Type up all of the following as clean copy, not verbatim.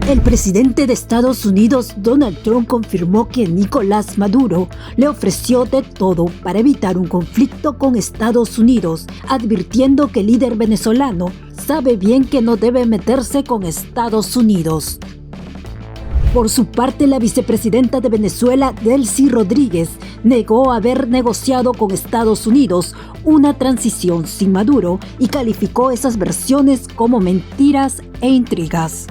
El presidente de Estados Unidos, Donald Trump, confirmó que Nicolás Maduro le ofreció de todo para evitar un conflicto con Estados Unidos, advirtiendo que el líder venezolano sabe bien que no debe meterse con Estados Unidos. Por su parte, la vicepresidenta de Venezuela, Delcy Rodríguez, negó haber negociado con Estados Unidos una transición sin Maduro y calificó esas versiones como mentiras e intrigas.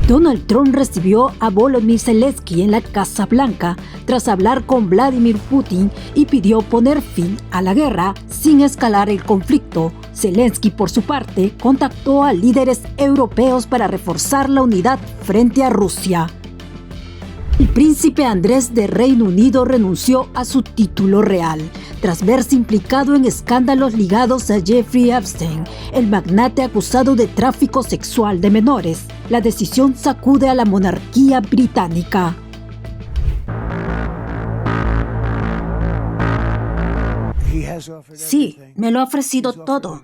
Donald Trump recibió a Volodymyr Zelensky en la Casa Blanca tras hablar con Vladimir Putin y pidió poner fin a la guerra sin escalar el conflicto. Zelensky, por su parte, contactó a líderes europeos para reforzar la unidad frente a Rusia. El príncipe Andrés de Reino Unido renunció a su título real, tras verse implicado en escándalos ligados a Jeffrey Epstein, el magnate acusado de tráfico sexual de menores. La decisión sacude a la monarquía británica. Sí, me lo ha ofrecido todo.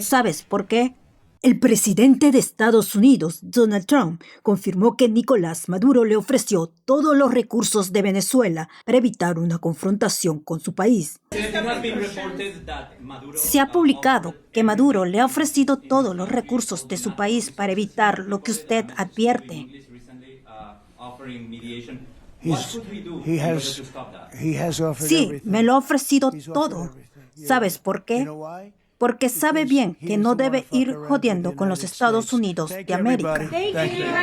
¿Sabes por qué? El presidente de Estados Unidos, Donald Trump, confirmó que Nicolás Maduro le ofreció todos los recursos de Venezuela para evitar una confrontación con su país. Se ha publicado que Maduro le ha ofrecido todos los recursos de su país para evitar lo que usted advierte. Sí, me lo ha ofrecido todo. ¿Sabes por qué? Porque sabe bien que no debe ir jodiendo con los Estados Unidos de América.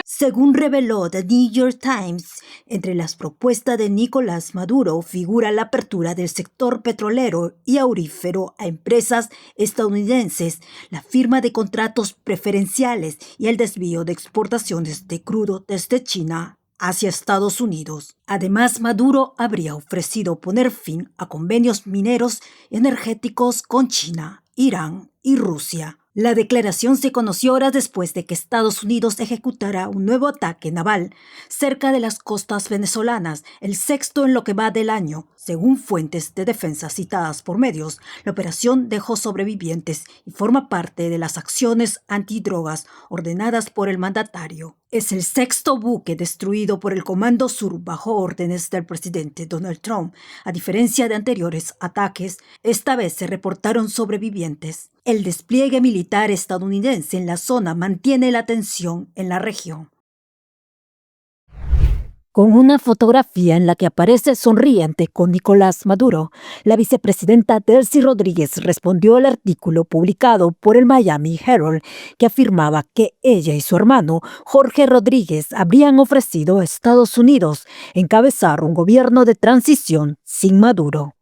Según reveló The New York Times, entre las propuestas de Nicolás Maduro figura la apertura del sector petrolero y aurífero a empresas estadounidenses, la firma de contratos preferenciales y el desvío de exportaciones de crudo desde China hacia Estados Unidos. Además, Maduro habría ofrecido poner fin a convenios mineros y energéticos con China, Irán y Rusia. La declaración se conoció horas después de que Estados Unidos ejecutara un nuevo ataque naval cerca de las costas venezolanas, el sexto en lo que va del año. Según fuentes de defensa citadas por medios, la operación dejó sobrevivientes y forma parte de las acciones antidrogas ordenadas por el mandatario. Es el sexto buque destruido por el Comando Sur bajo órdenes del presidente Donald Trump. A diferencia de anteriores ataques, esta vez se reportaron sobrevivientes. El despliegue militar estadounidense en la zona mantiene la tensión en la región. Con una fotografía en la que aparece sonriente con Nicolás Maduro, la vicepresidenta Delcy Rodríguez respondió al artículo publicado por el Miami Herald que afirmaba que ella y su hermano Jorge Rodríguez habrían ofrecido a Estados Unidos encabezar un gobierno de transición sin Maduro.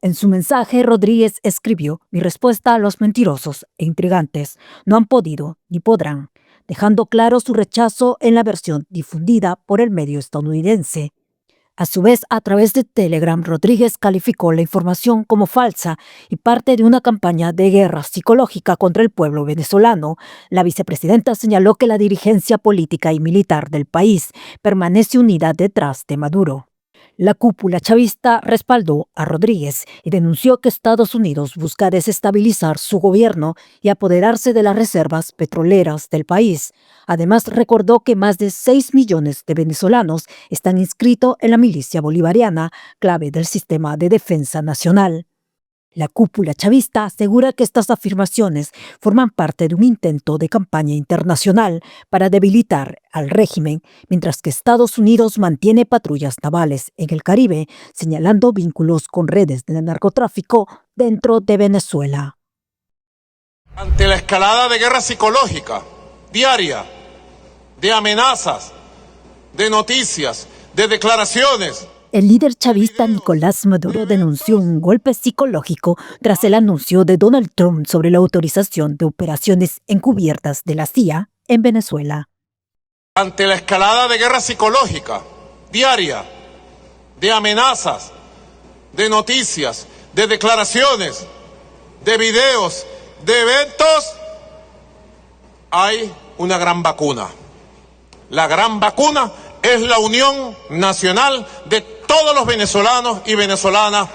En su mensaje, Rodríguez escribió: "Mi respuesta a los mentirosos e intrigantes: no han podido ni podrán", dejando claro su rechazo en la versión difundida por el medio estadounidense. A su vez, a través de Telegram, Rodríguez calificó la información como falsa y parte de una campaña de guerra psicológica contra el pueblo venezolano. La vicepresidenta señaló que la dirigencia política y militar del país permanece unida detrás de Maduro. La cúpula chavista respaldó a Rodríguez y denunció que Estados Unidos busca desestabilizar su gobierno y apoderarse de las reservas petroleras del país. Además, recordó que más de 6 millones de venezolanos están inscritos en la milicia bolivariana, clave del sistema de defensa nacional. La cúpula chavista asegura que estas afirmaciones forman parte de un intento de campaña internacional para debilitar al régimen, mientras que Estados Unidos mantiene patrullas navales en el Caribe, señalando vínculos con redes de narcotráfico dentro de Venezuela. Ante la escalada de guerra psicológica diaria, de amenazas, de noticias, de declaraciones, el líder chavista Nicolás Maduro denunció un golpe psicológico tras el anuncio de Donald Trump sobre la autorización de operaciones encubiertas de la CIA en Venezuela. Ante la escalada de guerra psicológica diaria, de amenazas, de noticias, de declaraciones, de videos, de eventos, hay una gran vacuna. La gran vacuna es la unión nacional de todos los venezolanos y venezolanas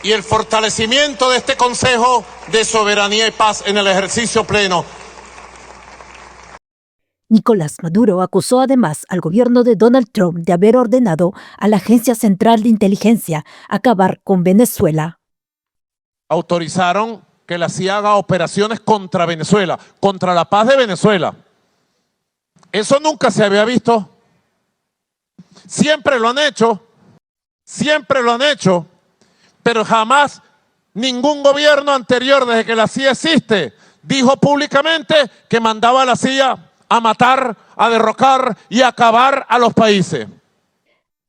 y el fortalecimiento de este Consejo de Soberanía y Paz en el ejercicio pleno Nicolás Maduro acusó además al gobierno de Donald Trump de haber ordenado a la Agencia Central de Inteligencia acabar con Venezuela. Autorizaron que la CIA haga operaciones contra Venezuela, contra la paz de Venezuela. Eso nunca se había visto. Siempre lo han hecho, pero jamás ningún gobierno anterior, desde que la CIA existe, dijo públicamente que mandaba a la CIA a matar, a derrocar y a acabar a los países.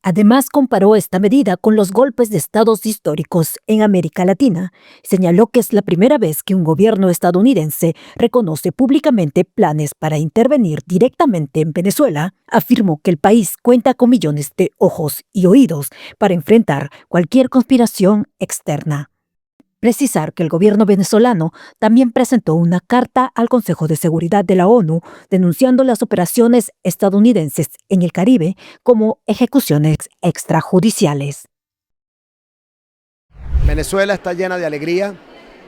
Además, comparó esta medida con los golpes de estados históricos en América Latina. Señaló que es la primera vez que un gobierno estadounidense reconoce públicamente planes para intervenir directamente en Venezuela. Afirmó que el país cuenta con millones de ojos y oídos para enfrentar cualquier conspiración externa. Precisar que el gobierno venezolano también presentó una carta al Consejo de Seguridad de la ONU denunciando las operaciones estadounidenses en el Caribe como ejecuciones extrajudiciales. Venezuela está llena de alegría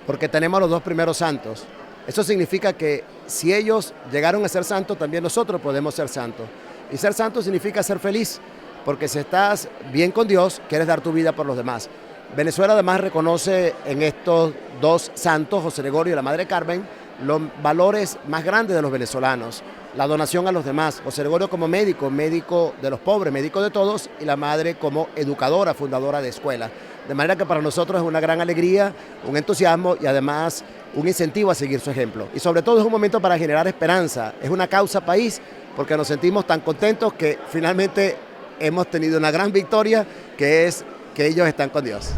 porque tenemos los dos primeros santos. Eso significa que si ellos llegaron a ser santos, también nosotros podemos ser santos. Y ser santo significa ser feliz, porque si estás bien con Dios, quieres dar tu vida por los demás. Venezuela además reconoce en estos dos santos, José Gregorio y la Madre Carmen, los valores más grandes de los venezolanos, la donación a los demás. José Gregorio como médico, médico de los pobres, médico de todos, y la Madre como educadora, fundadora de escuelas. De manera que para nosotros es una gran alegría, un entusiasmo y además un incentivo a seguir su ejemplo. Y sobre todo es un momento para generar esperanza, es una causa país, porque nos sentimos tan contentos que finalmente hemos tenido una gran victoria, que es que ellos están con Dios.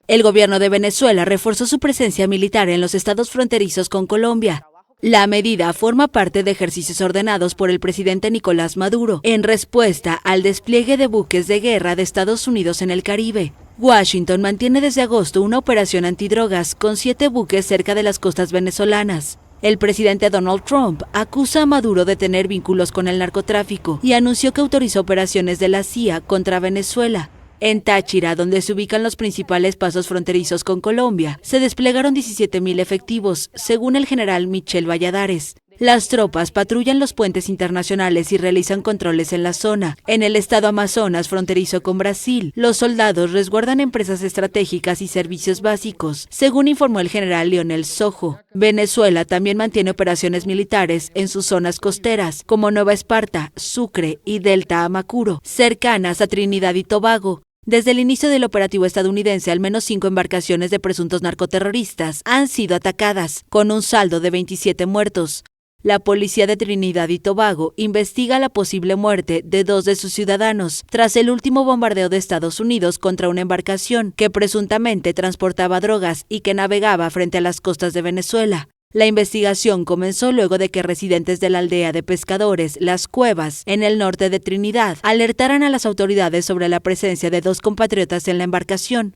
El gobierno de Venezuela reforzó su presencia militar en los estados fronterizos con Colombia. La medida forma parte de ejercicios ordenados por el presidente Nicolás Maduro en respuesta al despliegue de buques de guerra de Estados Unidos en el Caribe. Washington mantiene desde agosto una operación antidrogas con 7 buques cerca de las costas venezolanas. El presidente Donald Trump acusa a Maduro de tener vínculos con el narcotráfico y anunció que autorizó operaciones de la CIA contra Venezuela. En Táchira, donde se ubican los principales pasos fronterizos con Colombia, se desplegaron 17.000 efectivos, según el general Michel Valladares. Las tropas patrullan los puentes internacionales y realizan controles en la zona. En el estado Amazonas, fronterizo con Brasil, los soldados resguardan empresas estratégicas y servicios básicos, según informó el general Leonel Sojo. Venezuela también mantiene operaciones militares en sus zonas costeras, como Nueva Esparta, Sucre y Delta Amacuro, cercanas a Trinidad y Tobago. Desde el inicio del operativo estadounidense, al menos 5 embarcaciones de presuntos narcoterroristas han sido atacadas, con un saldo de 27 muertos. La policía de Trinidad y Tobago investiga la posible muerte de 2 de sus ciudadanos tras el último bombardeo de Estados Unidos contra una embarcación que presuntamente transportaba drogas y que navegaba frente a las costas de Venezuela. La investigación comenzó luego de que residentes de la aldea de pescadores Las Cuevas, en el norte de Trinidad, alertaran a las autoridades sobre la presencia de 2 compatriotas en la embarcación.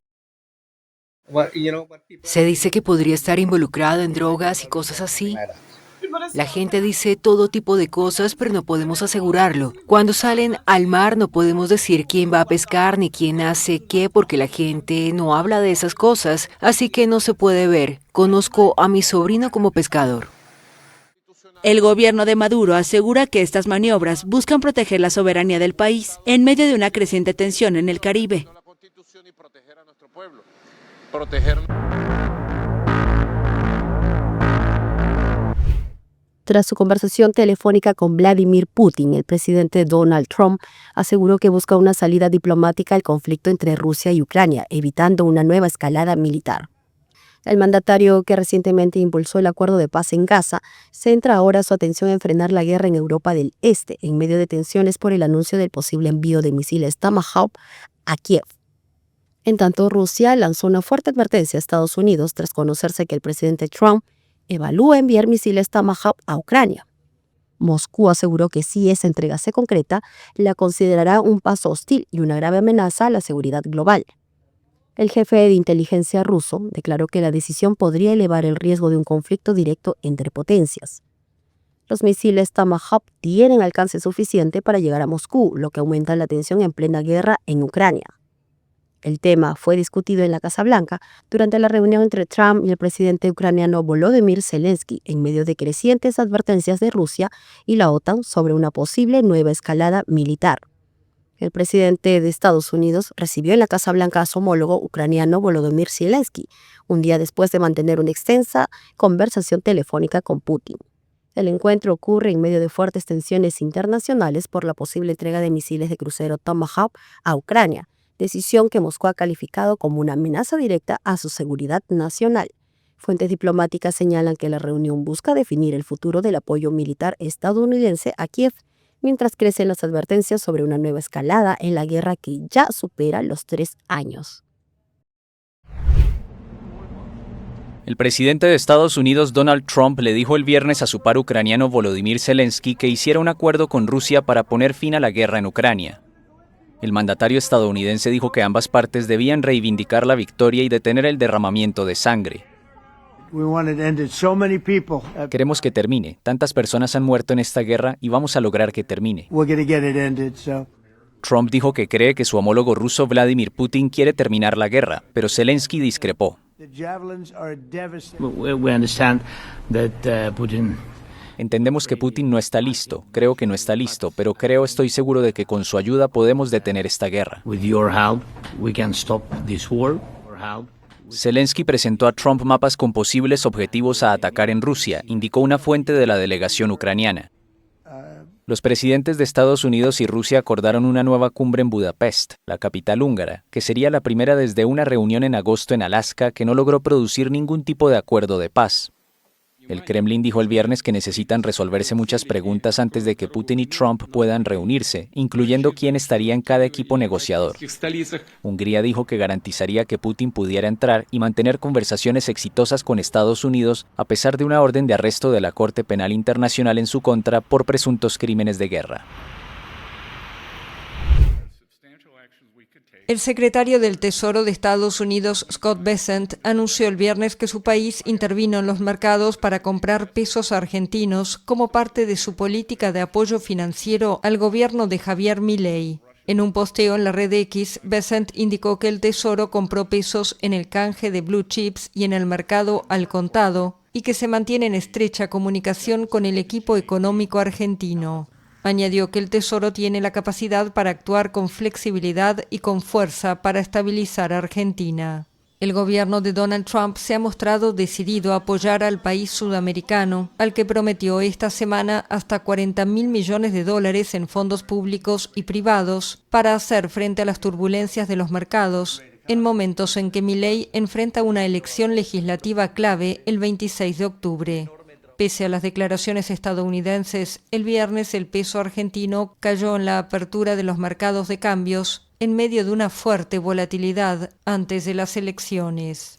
Se dice que podría estar involucrado en drogas y cosas así. La gente dice todo tipo de cosas, pero no podemos asegurarlo. Cuando salen al mar no podemos decir quién va a pescar ni quién hace qué, porque la gente no habla de esas cosas, así que no se puede ver. Conozco a mi sobrino como pescador. El gobierno de Maduro asegura que estas maniobras buscan proteger la soberanía del país en medio de una creciente tensión en el Caribe. Tras su conversación telefónica con Vladimir Putin, el presidente Donald Trump aseguró que busca una salida diplomática al conflicto entre Rusia y Ucrania, evitando una nueva escalada militar. El mandatario, que recientemente impulsó el acuerdo de paz en Gaza, centra ahora su atención en frenar la guerra en Europa del Este, en medio de tensiones por el anuncio del posible envío de misiles Tomahawk a Kiev. En tanto, Rusia lanzó una fuerte advertencia a Estados Unidos tras conocerse que el presidente Trump evalúa enviar misiles Tomahawk a Ucrania. Moscú aseguró que si esa entrega se concreta, la considerará un paso hostil y una grave amenaza a la seguridad global. El jefe de inteligencia ruso declaró que la decisión podría elevar el riesgo de un conflicto directo entre potencias. Los misiles Tomahawk tienen alcance suficiente para llegar a Moscú, lo que aumenta la tensión en plena guerra en Ucrania. El tema fue discutido en la Casa Blanca durante la reunión entre Trump y el presidente ucraniano Volodymyr Zelensky, en medio de crecientes advertencias de Rusia y la OTAN sobre una posible nueva escalada militar. El presidente de Estados Unidos recibió en la Casa Blanca a su homólogo ucraniano Volodymyr Zelensky, un día después de mantener una extensa conversación telefónica con Putin. El encuentro ocurre en medio de fuertes tensiones internacionales por la posible entrega de misiles de crucero Tomahawk a Ucrania, decisión que Moscú ha calificado como una amenaza directa a su seguridad nacional. Fuentes diplomáticas señalan que la reunión busca definir el futuro del apoyo militar estadounidense a Kiev, mientras crecen las advertencias sobre una nueva escalada en la guerra que ya supera los 3 años. El presidente de Estados Unidos, Donald Trump, le dijo el viernes a su par ucraniano Volodymyr Zelensky que hiciera un acuerdo con Rusia para poner fin a la guerra en Ucrania. El mandatario estadounidense dijo que ambas partes debían reivindicar la victoria y detener el derramamiento de sangre. Queremos que termine. Tantas personas han muerto en esta guerra y vamos a lograr que termine. Trump dijo que cree que su homólogo ruso Vladimir Putin quiere terminar la guerra, pero Zelensky discrepó. Entendemos que Putin no está listo, creo que no está listo, pero estoy seguro de que con su ayuda podemos detener esta guerra. Zelensky presentó a Trump mapas con posibles objetivos a atacar en Rusia, indicó una fuente de la delegación ucraniana. Los presidentes de Estados Unidos y Rusia acordaron una nueva cumbre en Budapest, la capital húngara, que sería la primera desde una reunión en agosto en Alaska que no logró producir ningún tipo de acuerdo de paz. El Kremlin dijo el viernes que necesitan resolverse muchas preguntas antes de que Putin y Trump puedan reunirse, incluyendo quién estaría en cada equipo negociador. Hungría dijo que garantizaría que Putin pudiera entrar y mantener conversaciones exitosas con Estados Unidos a pesar de una orden de arresto de la Corte Penal Internacional en su contra por presuntos crímenes de guerra. El secretario del Tesoro de Estados Unidos, Scott Bessent, anunció el viernes que su país intervino en los mercados para comprar pesos argentinos como parte de su política de apoyo financiero al gobierno de Javier Milei. En un posteo en la red X, Bessent indicó que el Tesoro compró pesos en el canje de blue chips y en el mercado al contado, y que se mantiene en estrecha comunicación con el equipo económico argentino. Añadió que el Tesoro tiene la capacidad para actuar con flexibilidad y con fuerza para estabilizar a Argentina. El gobierno de Donald Trump se ha mostrado decidido a apoyar al país sudamericano, al que prometió esta semana hasta $40.000 millones en fondos públicos y privados para hacer frente a las turbulencias de los mercados, en momentos en que Milei enfrenta una elección legislativa clave el 26 de octubre. Pese a las declaraciones estadounidenses, el viernes el peso argentino cayó en la apertura de los mercados de cambios en medio de una fuerte volatilidad antes de las elecciones.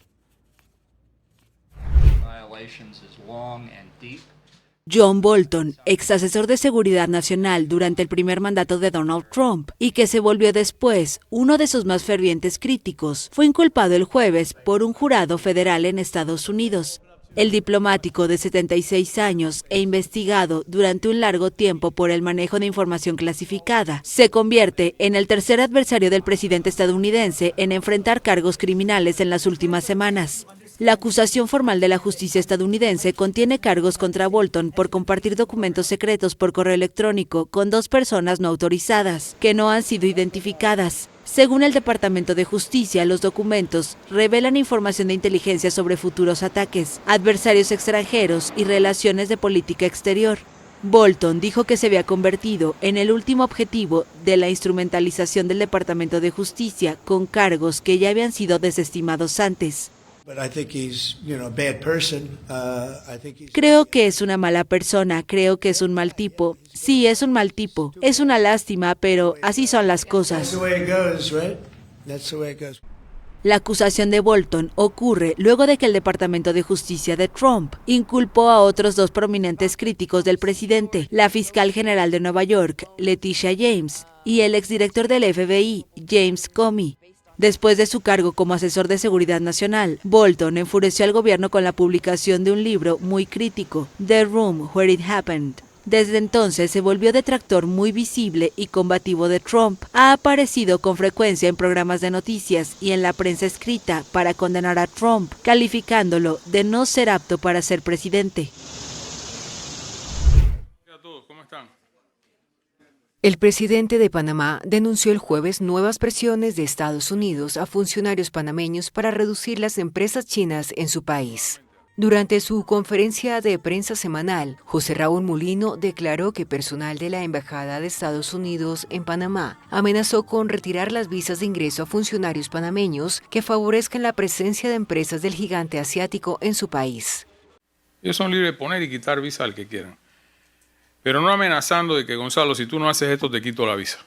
John Bolton, ex asesor de seguridad nacional durante el primer mandato de Donald Trump y que se volvió después uno de sus más fervientes críticos, fue inculpado el jueves por un jurado federal en Estados Unidos. El diplomático de 76 años e investigado durante un largo tiempo por el manejo de información clasificada, se convierte en el tercer adversario del presidente estadounidense en enfrentar cargos criminales en las últimas semanas. La acusación formal de la justicia estadounidense contiene cargos contra Bolton por compartir documentos secretos por correo electrónico con 2 personas no autorizadas, que no han sido identificadas. Según el Departamento de Justicia, los documentos revelan información de inteligencia sobre futuros ataques, adversarios extranjeros y relaciones de política exterior. Bolton dijo que se había convertido en el último objetivo de la instrumentalización del Departamento de Justicia con cargos que ya habían sido desestimados antes. Creo que es una mala persona, creo que es un mal tipo. Sí, es un mal tipo. Es una lástima, pero así son las cosas. La acusación de Bolton ocurre luego de que el Departamento de Justicia de Trump inculpó a otros 2 prominentes críticos del presidente, la fiscal general de Nueva York, Leticia James, y el exdirector del FBI, James Comey. Después de su cargo como asesor de seguridad nacional, Bolton enfureció al gobierno con la publicación de un libro muy crítico, The Room Where It Happened, Desde entonces se volvió detractor muy visible y combativo de Trump. Ha aparecido con frecuencia en programas de noticias y en la prensa escrita para condenar a Trump, calificándolo de no ser apto para ser presidente. Hola a todos, ¿cómo están? El presidente de Panamá denunció el jueves nuevas presiones de Estados Unidos a funcionarios panameños para reducir las empresas chinas en su país. Durante su conferencia de prensa semanal, José Raúl Mulino declaró que personal de la Embajada de Estados Unidos en Panamá amenazó con retirar las visas de ingreso a funcionarios panameños que favorezcan la presencia de empresas del gigante asiático en su país. Ellos son libres de poner y quitar visa al que quieran, pero no amenazando de que, Gonzalo, si tú no haces esto, te quito la visa.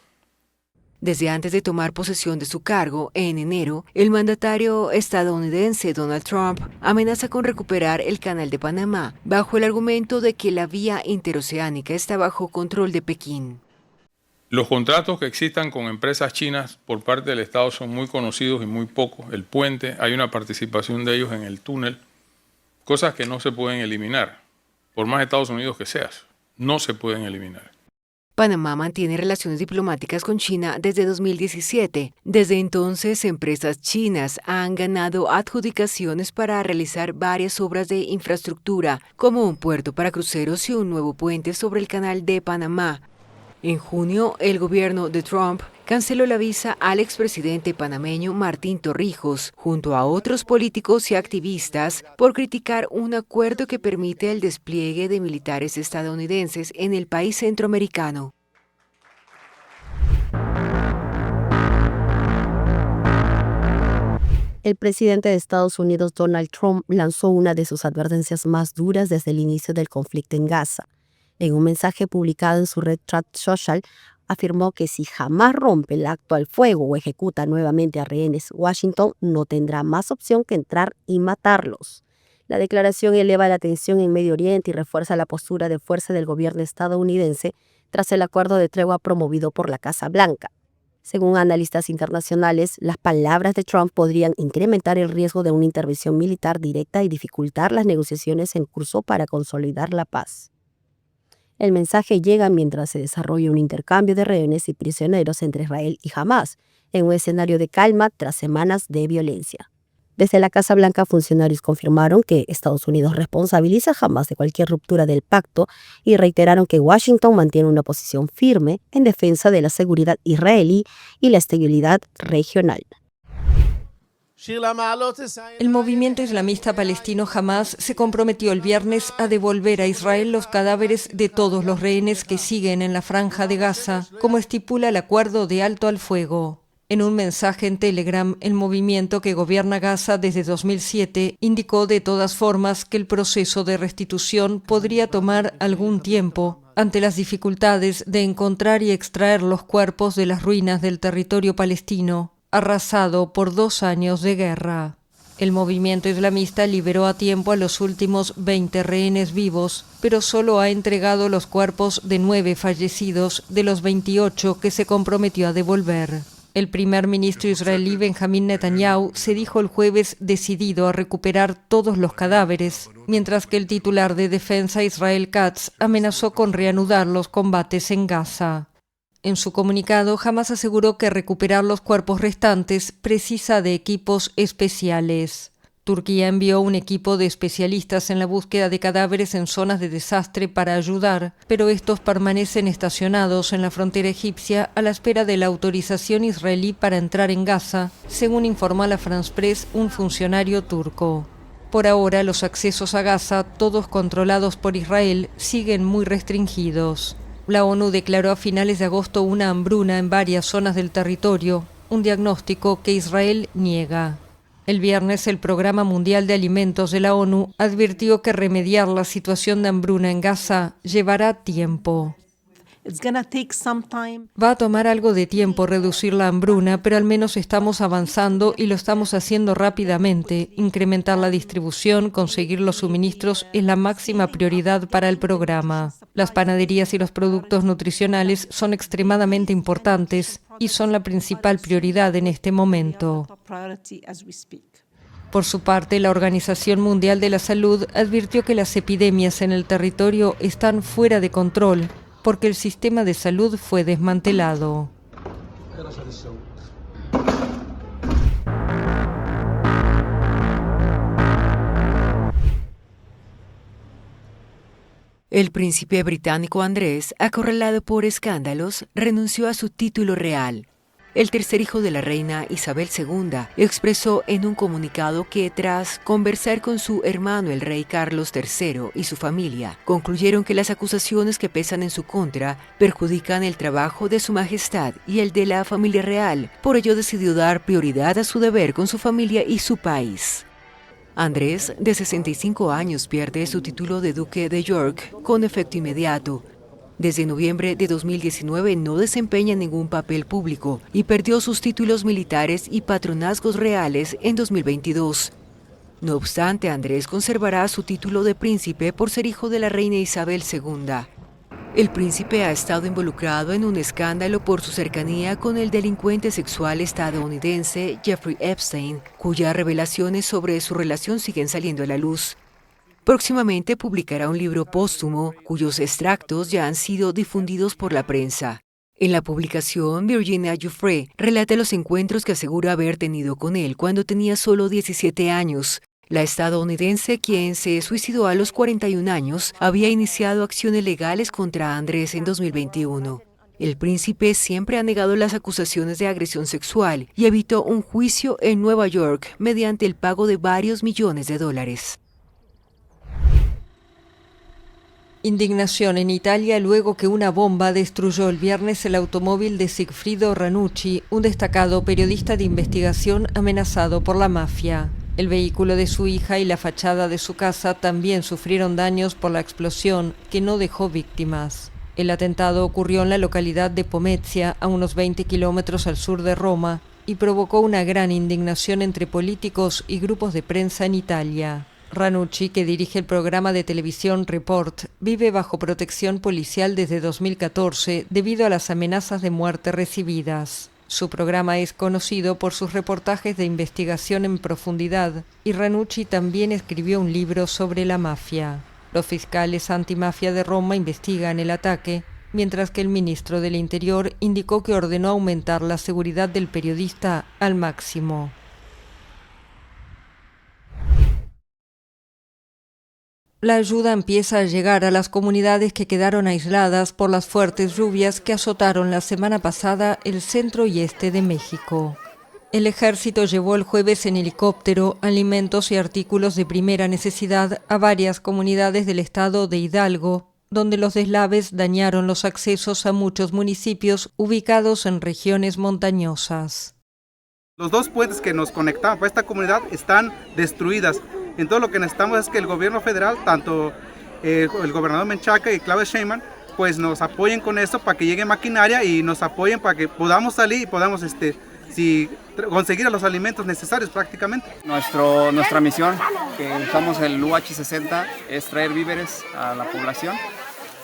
Desde antes de tomar posesión de su cargo, en enero, el mandatario estadounidense Donald Trump amenaza con recuperar el Canal de Panamá, bajo el argumento de que la vía interoceánica está bajo control de Pekín. Los contratos que existan con empresas chinas por parte del Estado son muy conocidos y muy pocos. El puente, hay una participación de ellos en el túnel, cosas que no se pueden eliminar, por más Estados Unidos que seas, no se pueden eliminar. Panamá mantiene relaciones diplomáticas con China desde 2017. Desde entonces, empresas chinas han ganado adjudicaciones para realizar varias obras de infraestructura, como un puerto para cruceros y un nuevo puente sobre el Canal de Panamá. En junio, el gobierno de Trump canceló la visa al expresidente panameño Martín Torrijos, junto a otros políticos y activistas, por criticar un acuerdo que permite el despliegue de militares estadounidenses en el país centroamericano. El presidente de Estados Unidos, Donald Trump, lanzó una de sus advertencias más duras desde el inicio del conflicto en Gaza. En un mensaje publicado en su red Truth Social, afirmó que si jamás rompe el alto al fuego o ejecuta nuevamente a rehenes, Washington no tendrá más opción que entrar y matarlos. La declaración eleva la tensión en Medio Oriente y refuerza la postura de fuerza del gobierno estadounidense tras el acuerdo de tregua promovido por la Casa Blanca. Según analistas internacionales, las palabras de Trump podrían incrementar el riesgo de una intervención militar directa y dificultar las negociaciones en curso para consolidar la paz. El mensaje llega mientras se desarrolla un intercambio de rehenes y prisioneros entre Israel y Hamás, en un escenario de calma tras semanas de violencia. Desde la Casa Blanca, funcionarios confirmaron que Estados Unidos responsabiliza a Hamás de cualquier ruptura del pacto y reiteraron que Washington mantiene una posición firme en defensa de la seguridad israelí y la estabilidad regional. El movimiento islamista palestino Hamás se comprometió el viernes a devolver a Israel los cadáveres de todos los rehenes que siguen en la franja de Gaza, como estipula el acuerdo de alto al fuego. En un mensaje en Telegram, el movimiento que gobierna Gaza desde 2007 indicó de todas formas que el proceso de restitución podría tomar algún tiempo, ante las dificultades de encontrar y extraer los cuerpos de las ruinas del territorio palestino, arrasado por 2 años de guerra. El movimiento islamista liberó a tiempo a los últimos 20 rehenes vivos, pero solo ha entregado los cuerpos de 9 fallecidos de los 28 que se comprometió a devolver. El primer ministro israelí Benjamín Netanyahu se dijo el jueves decidido a recuperar todos los cadáveres, mientras que el titular de Defensa Israel Katz amenazó con reanudar los combates en Gaza. En su comunicado, Hamás aseguró que recuperar los cuerpos restantes precisa de equipos especiales. Turquía envió un equipo de especialistas en la búsqueda de cadáveres en zonas de desastre para ayudar, pero estos permanecen estacionados en la frontera egipcia a la espera de la autorización israelí para entrar en Gaza, según informó a la France Press un funcionario turco. Por ahora, los accesos a Gaza, todos controlados por Israel, siguen muy restringidos. La ONU declaró a finales de agosto una hambruna en varias zonas del territorio, un diagnóstico que Israel niega. El viernes, el Programa Mundial de Alimentos de la ONU advirtió que remediar la situación de hambruna en Gaza llevará tiempo. Va a tomar algo de tiempo reducir la hambruna, pero al menos estamos avanzando y lo estamos haciendo rápidamente. Incrementar la distribución, conseguir los suministros es la máxima prioridad para el programa. Las panaderías y los productos nutricionales son extremadamente importantes y son la principal prioridad en este momento. Por su parte, la Organización Mundial de la Salud advirtió que las epidemias en el territorio están fuera de control porque el sistema de salud fue desmantelado. El príncipe británico Andrés, acorralado por escándalos, renunció a su título real. El tercer hijo de la reina Isabel II expresó en un comunicado que tras conversar con su hermano el rey Carlos III y su familia, concluyeron que las acusaciones que pesan en su contra perjudican el trabajo de su majestad y el de la familia real. Por ello decidió dar prioridad a su deber con su familia y su país. Andrés, de 65 años, pierde su título de duque de York con efecto inmediato. Desde noviembre de 2019 no desempeña ningún papel público y perdió sus títulos militares y patronazgos reales en 2022. No obstante, Andrés conservará su título de príncipe por ser hijo de la reina Isabel II. El príncipe ha estado involucrado en un escándalo por su cercanía con el delincuente sexual estadounidense Jeffrey Epstein, cuyas revelaciones sobre su relación siguen saliendo a la luz. Próximamente publicará un libro póstumo, cuyos extractos ya han sido difundidos por la prensa. En la publicación, Virginia Giuffre relata los encuentros que asegura haber tenido con él cuando tenía solo 17 años. La estadounidense, quien se suicidó a los 41 años, había iniciado acciones legales contra Andrés en 2021. El príncipe siempre ha negado las acusaciones de agresión sexual y evitó un juicio en Nueva York mediante el pago de varios millones de dólares. Indignación en Italia luego que una bomba destruyó el viernes el automóvil de Sigfrido Ranucci, un destacado periodista de investigación amenazado por la mafia. El vehículo de su hija y la fachada de su casa también sufrieron daños por la explosión, que no dejó víctimas. El atentado ocurrió en la localidad de Pomezia, a unos 20 kilómetros al sur de Roma, y provocó una gran indignación entre políticos y grupos de prensa en Italia. Ranucci, que dirige el programa de televisión Report, vive bajo protección policial desde 2014 debido a las amenazas de muerte recibidas. Su programa es conocido por sus reportajes de investigación en profundidad y Ranucci también escribió un libro sobre la mafia. Los fiscales antimafia de Roma investigan el ataque, mientras que el ministro del Interior indicó que ordenó aumentar la seguridad del periodista al máximo. La ayuda empieza a llegar a las comunidades que quedaron aisladas por las fuertes lluvias que azotaron la semana pasada el centro y este de México. El ejército llevó el jueves en helicóptero alimentos y artículos de primera necesidad a varias comunidades del estado de Hidalgo, donde los deslaves dañaron los accesos a muchos municipios ubicados en regiones montañosas. Los dos puentes que nos conectaban para esta comunidad están destruidas. Entonces lo que necesitamos es que el gobierno federal, tanto el gobernador Menchaca y Claudia Sheinbaum, pues nos apoyen con esto para que llegue maquinaria y nos apoyen para que podamos salir y podamos conseguir los alimentos necesarios prácticamente. Nuestra misión, que usamos el UH-60, es traer víveres a la población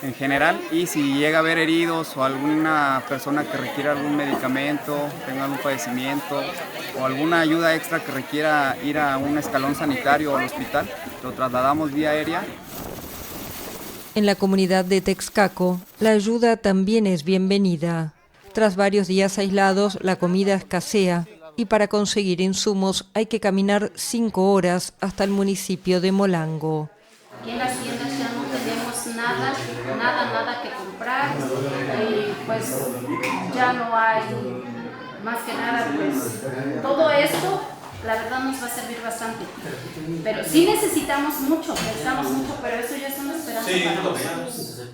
en general, y si llega a haber heridos o alguna persona que requiera algún medicamento, tenga algún padecimiento o alguna ayuda extra que requiera ir a un escalón sanitario o al hospital, lo trasladamos vía aérea. En la comunidad de Texcaco, la ayuda también es bienvenida. Tras varios días aislados, la comida escasea y para conseguir insumos hay que caminar 5 horas hasta el municipio de Molango. Aquí en las tiendas ya no tenemos nada que comprar y pues ya no hay, más que nada, pues todo esto la verdad nos va a servir bastante. Pero sí necesitamos mucho, pero eso ya es una esperanza para nosotros.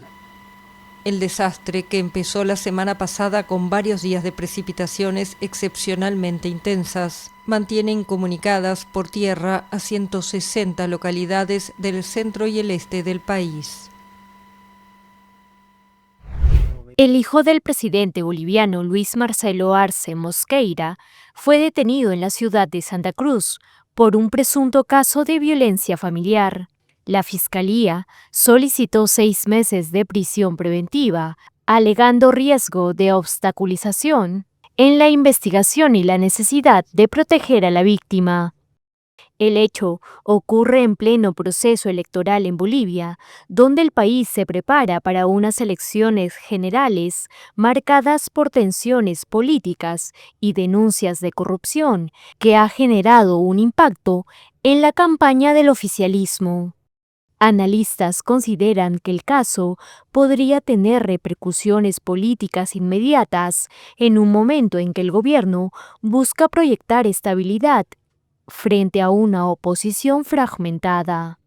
El desastre, que empezó la semana pasada con varios días de precipitaciones excepcionalmente intensas, mantiene incomunicadas por tierra a 160 localidades del centro y el este del país. El hijo del presidente boliviano Luis Marcelo Arce Mosqueira fue detenido en la ciudad de Santa Cruz por un presunto caso de violencia familiar. La Fiscalía solicitó 6 meses de prisión preventiva, alegando riesgo de obstaculización en la investigación y la necesidad de proteger a la víctima. El hecho ocurre en pleno proceso electoral en Bolivia, donde el país se prepara para unas elecciones generales marcadas por tensiones políticas y denuncias de corrupción, que ha generado un impacto en la campaña del oficialismo. Analistas consideran que el caso podría tener repercusiones políticas inmediatas en un momento en que el gobierno busca proyectar estabilidad frente a una oposición fragmentada.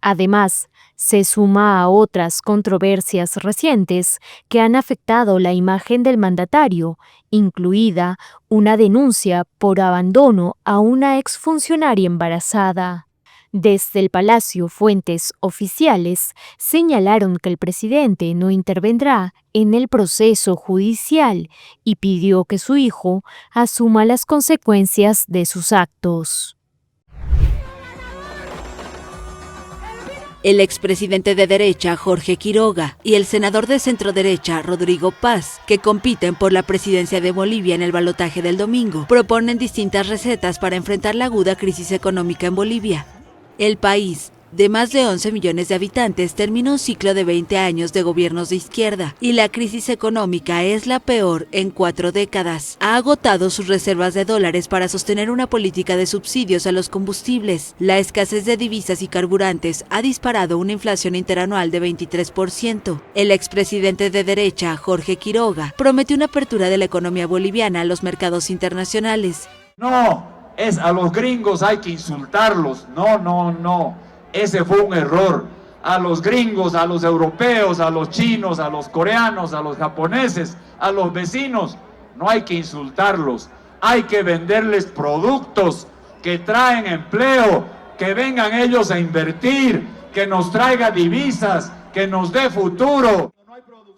Además, se suma a otras controversias recientes que han afectado la imagen del mandatario, incluida una denuncia por abandono a una exfuncionaria embarazada. Desde el Palacio, fuentes oficiales señalaron que el presidente no intervendrá en el proceso judicial y pidió que su hijo asuma las consecuencias de sus actos. El expresidente de derecha, Jorge Quiroga, y el senador de centroderecha, Rodrigo Paz, que compiten por la presidencia de Bolivia en el balotaje del domingo, proponen distintas recetas para enfrentar la aguda crisis económica en Bolivia. El país, de más de 11 millones de habitantes, termina un ciclo de 20 años de gobiernos de izquierda y la crisis económica es la peor en 4 décadas. Ha agotado sus reservas de dólares para sostener una política de subsidios a los combustibles. La escasez de divisas y carburantes ha disparado una inflación interanual de 23%. El expresidente de derecha, Jorge Quiroga, prometió una apertura de la economía boliviana a los mercados internacionales. No, es a los gringos hay que insultarlos. No. Ese fue un error. A los gringos, a los europeos, a los chinos, a los coreanos, a los japoneses, a los vecinos, no hay que insultarlos. Hay que venderles productos que traen empleo, que vengan ellos a invertir, que nos traiga divisas, que nos dé futuro.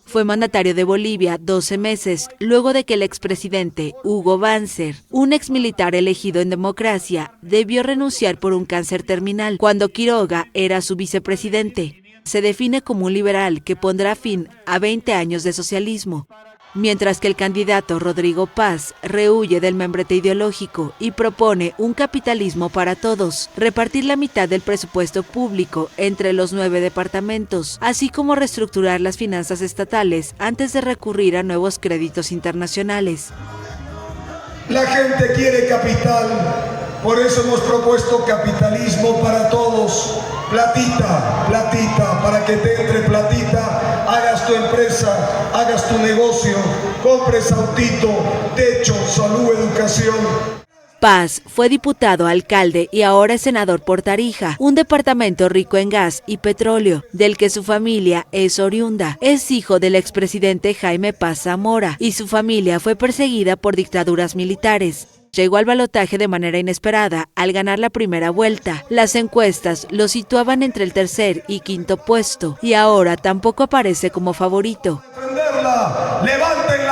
Fue mandatario de Bolivia 12 meses, luego de que el expresidente Hugo Banzer, un exmilitar elegido en democracia, debió renunciar por un cáncer terminal, cuando Quiroga era su vicepresidente. Se define como un liberal que pondrá fin a 20 años de socialismo, mientras que el candidato Rodrigo Paz rehúye del membrete ideológico y propone un capitalismo para todos, repartir la mitad del presupuesto público entre los 9 departamentos, así como reestructurar las finanzas estatales antes de recurrir a nuevos créditos internacionales. La gente quiere capital, por eso hemos propuesto capitalismo para todos. Platita, para que te entre platita, hagas tu empresa, hagas tu negocio, compres autito, techo, salud, educación. Paz fue diputado, alcalde y ahora es senador por Tarija, un departamento rico en gas y petróleo, del que su familia es oriunda. Es hijo del expresidente Jaime Paz Zamora y su familia fue perseguida por dictaduras militares. Llegó al balotaje de manera inesperada al ganar la primera vuelta. Las encuestas lo situaban entre el tercer y quinto puesto y ahora tampoco aparece como favorito. ¡Levanten